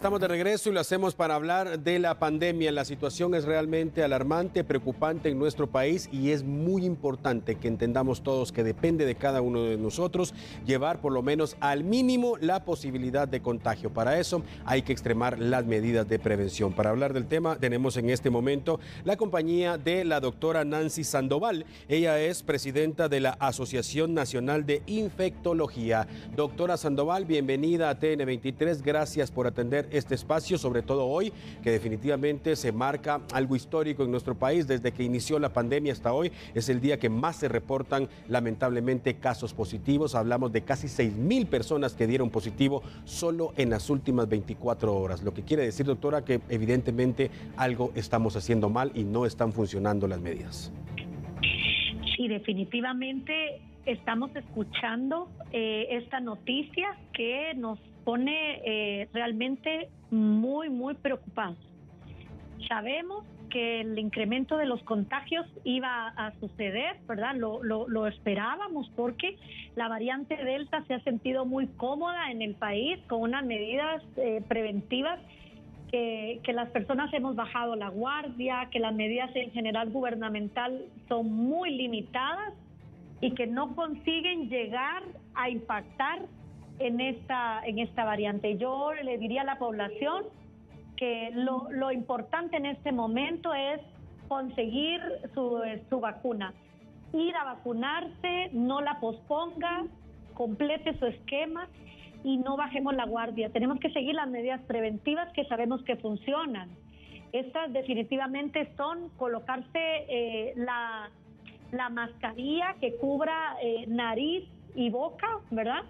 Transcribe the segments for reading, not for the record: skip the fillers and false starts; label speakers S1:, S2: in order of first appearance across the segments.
S1: estamos de regreso y lo hacemos para hablar de la pandemia. La situación es realmente alarmante, preocupante en nuestro país y es muy importante que entendamos todos que depende de cada uno de nosotros llevar por lo menos al mínimo la posibilidad de contagio. Para eso hay que extremar las medidas de prevención. Para hablar del tema tenemos en este momento la compañía de la doctora Nancy Sandoval. Ella es presidenta de la Asociación Nacional de Infectología. Doctora Sandoval, bienvenida a TN23. Gracias por atender este espacio, sobre todo hoy, que definitivamente se marca algo histórico en nuestro país. Desde que inició la pandemia hasta hoy, es el día que más se reportan, lamentablemente, casos positivos. Hablamos de casi 6,000 personas que dieron positivo solo en las últimas 24 horas. Lo que quiere decir, doctora, que evidentemente algo estamos haciendo mal y no están funcionando las medidas.
S2: Sí, definitivamente estamos escuchando esta noticia que nos pone realmente muy preocupados. Sabemos que el incremento de los contagios iba a suceder, ¿verdad? Lo esperábamos porque la variante Delta se ha sentido muy cómoda en el país con unas medidas preventivas que las personas hemos bajado la guardia, que las medidas en general gubernamental son muy limitadas y que no consiguen llegar a impactar en esta variante. Yo le diría a la población que lo importante en este momento es conseguir su vacuna. Ir a vacunarse, no la posponga, complete su esquema y no bajemos la guardia. Tenemos que seguir las medidas preventivas que sabemos que funcionan. Estas definitivamente son colocarse la mascarilla que cubra nariz y boca, ¿verdad?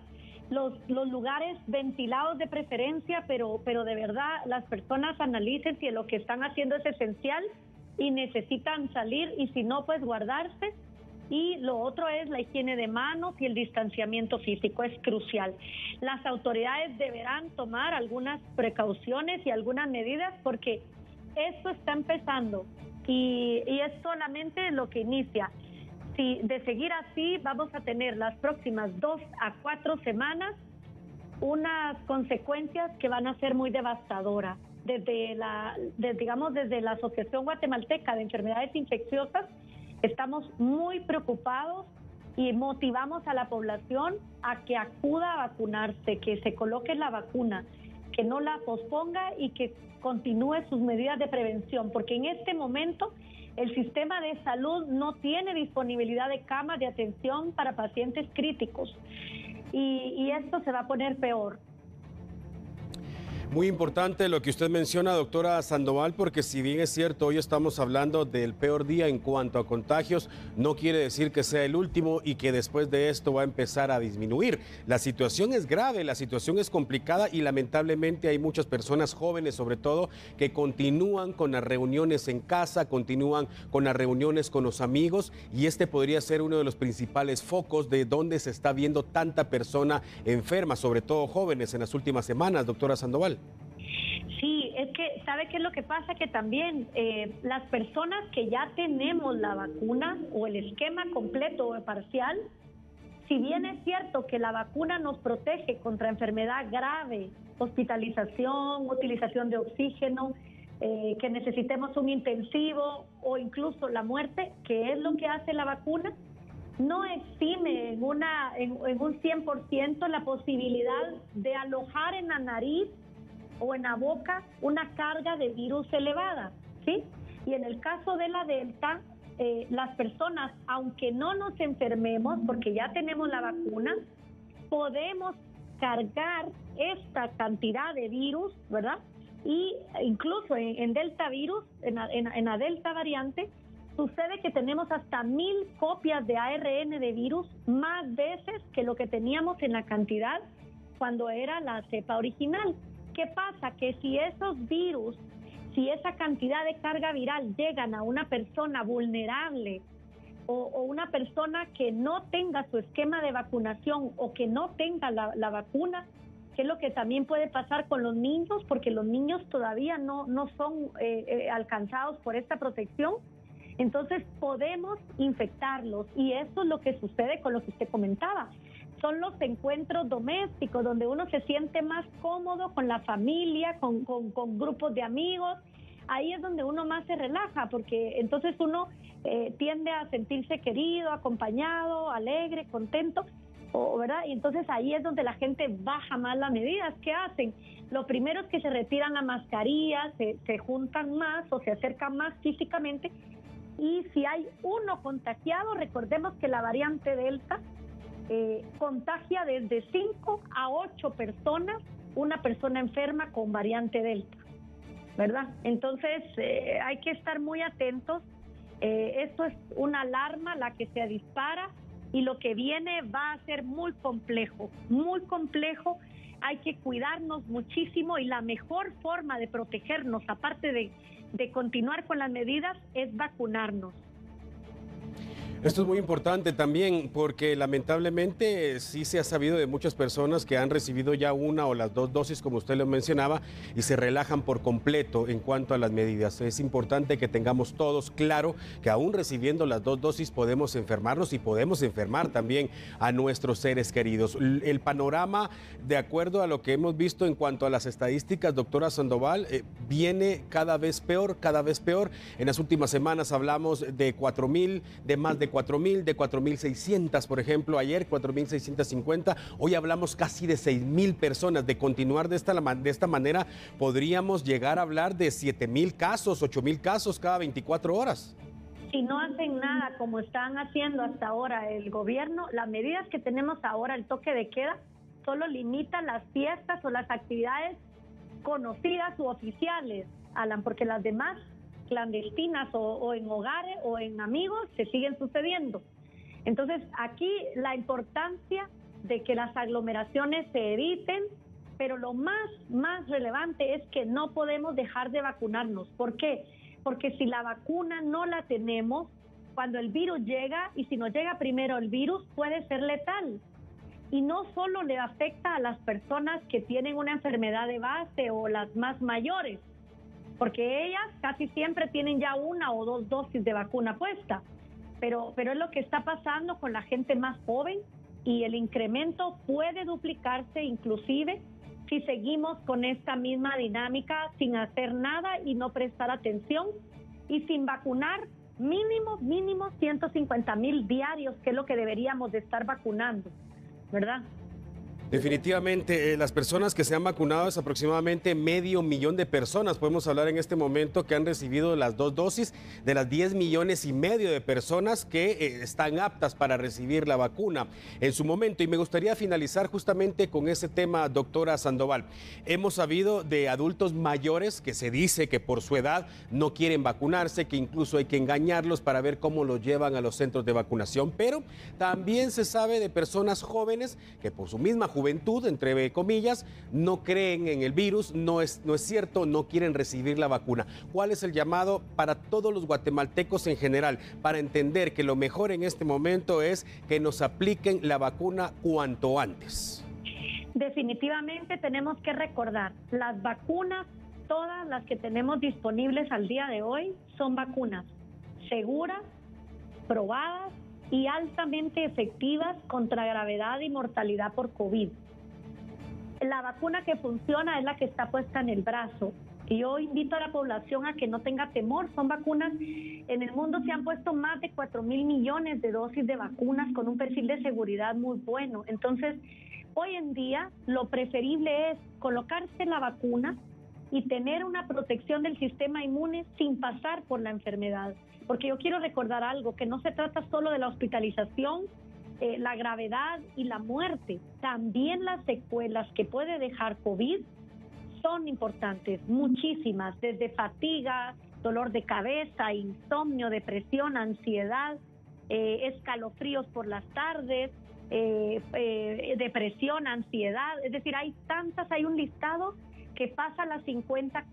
S2: Los lugares ventilados de preferencia, pero de verdad las personas analicen si lo que están haciendo es esencial y necesitan salir, y si no, pues guardarse. Y lo otro es la higiene de manos y el distanciamiento físico, es crucial. Las autoridades deberán tomar algunas precauciones y algunas medidas porque esto está empezando y es solamente lo que inicia. Si de seguir así vamos a tener las próximas 2 a 4 semanas unas consecuencias que van a ser muy devastadoras. Desde la Asociación Guatemalteca de Enfermedades Infecciosas estamos muy preocupados y motivamos a la población a que acuda a vacunarse, que se coloque la vacuna, que no la posponga y que continúe sus medidas de prevención, porque en este momento el sistema de salud no tiene disponibilidad de camas de atención para pacientes críticos y esto se va a poner peor.
S1: Muy importante lo que usted menciona, doctora Sandoval, porque si bien es cierto, hoy estamos hablando del peor día en cuanto a contagios, no quiere decir que sea el último y que después de esto va a empezar a disminuir. La situación es grave, la situación es complicada y lamentablemente hay muchas personas jóvenes, sobre todo, que continúan con las reuniones en casa, continúan con las reuniones con los amigos, y este podría ser uno de los principales focos de donde se está viendo tanta persona enferma, sobre todo jóvenes, en las últimas semanas, doctora Sandoval.
S2: Sí, es que, ¿sabe qué es lo que pasa? Que también las personas que ya tenemos la vacuna o el esquema completo o parcial, si bien es cierto que la vacuna nos protege contra enfermedad grave, hospitalización, utilización de oxígeno, que necesitemos un intensivo o incluso la muerte, que es lo que hace la vacuna, no exime en un 100% la posibilidad de alojar en la nariz o en la boca una carga de virus elevada, ¿sí? Y en el caso de la Delta, las personas, aunque no nos enfermemos, porque ya tenemos la vacuna, podemos cargar esta cantidad de virus, ¿verdad? Y incluso en Delta virus, en la Delta variante, sucede que tenemos hasta 1,000 copias de ARN de virus, más veces que lo que teníamos en la cantidad cuando era la cepa original. ¿Qué pasa? Que si esos virus, si esa cantidad de carga viral llegan a una persona vulnerable o una persona que no tenga su esquema de vacunación o que no tenga la vacuna, que es lo que también puede pasar con los niños, porque los niños todavía no son alcanzados por esta protección, entonces podemos infectarlos, y eso es lo que sucede con lo que usted comentaba. son los encuentros domésticos, donde uno se siente más cómodo con la familia, con grupos de amigos. Ahí es donde uno más se relaja, porque entonces uno tiende a sentirse querido, acompañado, alegre, contento, ¿verdad? Y entonces ahí es donde la gente baja más las medidas. ¿Qué hacen? Lo primero es que se retiran la mascarilla, se juntan más o se acercan más físicamente. Y si hay uno contagiado, recordemos que la variante Delta contagia desde 5 a 8 personas, una persona enferma con variante Delta, ¿verdad? Entonces hay que estar muy atentos. Esto es una alarma la que se dispara y lo que viene va a ser muy complejo, muy complejo. Hay que cuidarnos muchísimo y la mejor forma de protegernos, aparte de continuar con las medidas, es vacunarnos.
S1: Esto es muy importante también porque lamentablemente sí se ha sabido de muchas personas que han recibido ya una o las 2 dosis, como usted lo mencionaba, y se relajan por completo en cuanto a las medidas. Es importante que tengamos todos claro que aún recibiendo las 2 dosis podemos enfermarnos y podemos enfermar también a nuestros seres queridos. El panorama, de acuerdo a lo que hemos visto en cuanto a las estadísticas, doctora Sandoval, viene cada vez peor, cada vez peor. En las últimas semanas hablamos de 4,000, de más de 4,000, de 4,600, por ejemplo, ayer 4,650, hoy hablamos casi de 6,000 personas. De continuar de esta manera, podríamos llegar a hablar de 7,000 casos, 8,000 casos cada 24 horas.
S2: Si no hacen nada como están haciendo hasta ahora el gobierno, las medidas que tenemos ahora, el toque de queda, solo limita las fiestas o las actividades conocidas u oficiales, Alan, porque las demás clandestinas o en hogares o en amigos se siguen sucediendo. Entonces aquí la importancia de que las aglomeraciones se eviten, pero lo más relevante es que no podemos dejar de vacunarnos. ¿Por qué? Porque si la vacuna no la tenemos, cuando el virus llega, y si nos llega primero el virus, puede ser letal. Y no solo le afecta a las personas que tienen una enfermedad de base o las más mayores, porque ellas casi siempre tienen ya 1 o 2 dosis de vacuna puesta, pero es lo que está pasando con la gente más joven y el incremento puede duplicarse inclusive si seguimos con esta misma dinámica sin hacer nada y no prestar atención y sin vacunar mínimo 150,000 diarios, que es lo que deberíamos de estar vacunando, ¿verdad?
S1: Definitivamente, las personas que se han vacunado es aproximadamente 500,000 de personas. Podemos hablar en este momento que han recibido las 2 dosis de las 10,5 millones de personas que están aptas para recibir la vacuna en su momento. Y me gustaría finalizar justamente con ese tema, doctora Sandoval. Hemos sabido de adultos mayores que se dice que por su edad no quieren vacunarse, que incluso hay que engañarlos para ver cómo los llevan a los centros de vacunación. Pero también se sabe de personas jóvenes que por su misma juventud, entre comillas, no creen en el virus, no es cierto, no quieren recibir la vacuna. ¿Cuál es el llamado para todos los guatemaltecos en general para entender que lo mejor en este momento es que nos apliquen la vacuna cuanto antes?
S2: Definitivamente tenemos que recordar, las vacunas, todas las que tenemos disponibles al día de hoy, son vacunas seguras, probadas y altamente efectivas contra gravedad y mortalidad por COVID. La vacuna que funciona es la que está puesta en el brazo. Y yo invito a la población a que no tenga temor. Son vacunas, en el mundo se han puesto más de 4,000 millones de dosis de vacunas con un perfil de seguridad muy bueno. Entonces, hoy en día lo preferible es colocarse la vacuna y tener una protección del sistema inmune sin pasar por la enfermedad. Porque yo quiero recordar algo, que no se trata solo de la hospitalización, la gravedad y la muerte. También las secuelas que puede dejar COVID son importantes, muchísimas, desde fatiga, dolor de cabeza, insomnio, depresión, ansiedad, escalofríos por las tardes, depresión, ansiedad. Es decir, hay un listado que pasa las 50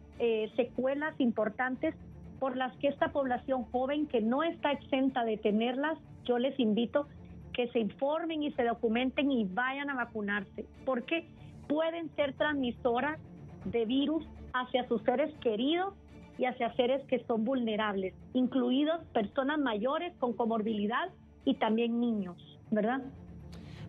S2: secuelas importantes por las que esta población joven, que no está exenta de tenerlas, yo les invito que se informen y se documenten y vayan a vacunarse, porque pueden ser transmisoras de virus hacia sus seres queridos y hacia seres que son vulnerables, incluidos personas mayores con comorbilidad y también niños, ¿verdad?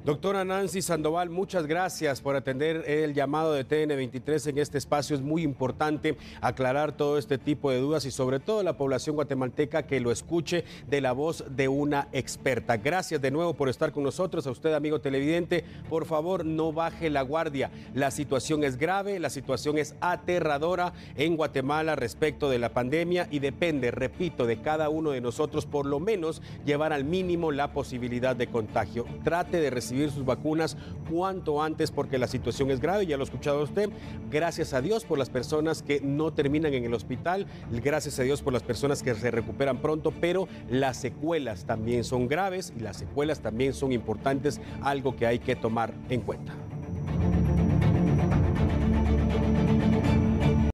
S1: Doctora Nancy Sandoval, muchas gracias por atender el llamado de TN23 en este espacio. Es muy importante aclarar todo este tipo de dudas y sobre todo la población guatemalteca que lo escuche de la voz de una experta. Gracias de nuevo por estar con nosotros. A usted, amigo televidente, por favor, no baje la guardia. La situación es grave, la situación es aterradora en Guatemala respecto de la pandemia y depende, repito, de cada uno de nosotros por lo menos llevar al mínimo la posibilidad de contagio. Trate de recibir sus vacunas cuanto antes porque la situación es grave, ya lo ha escuchado usted. Gracias a Dios por las personas que no terminan en el hospital, gracias a Dios por las personas que se recuperan pronto, pero las secuelas también son graves y las secuelas también son importantes, algo que hay que tomar en cuenta.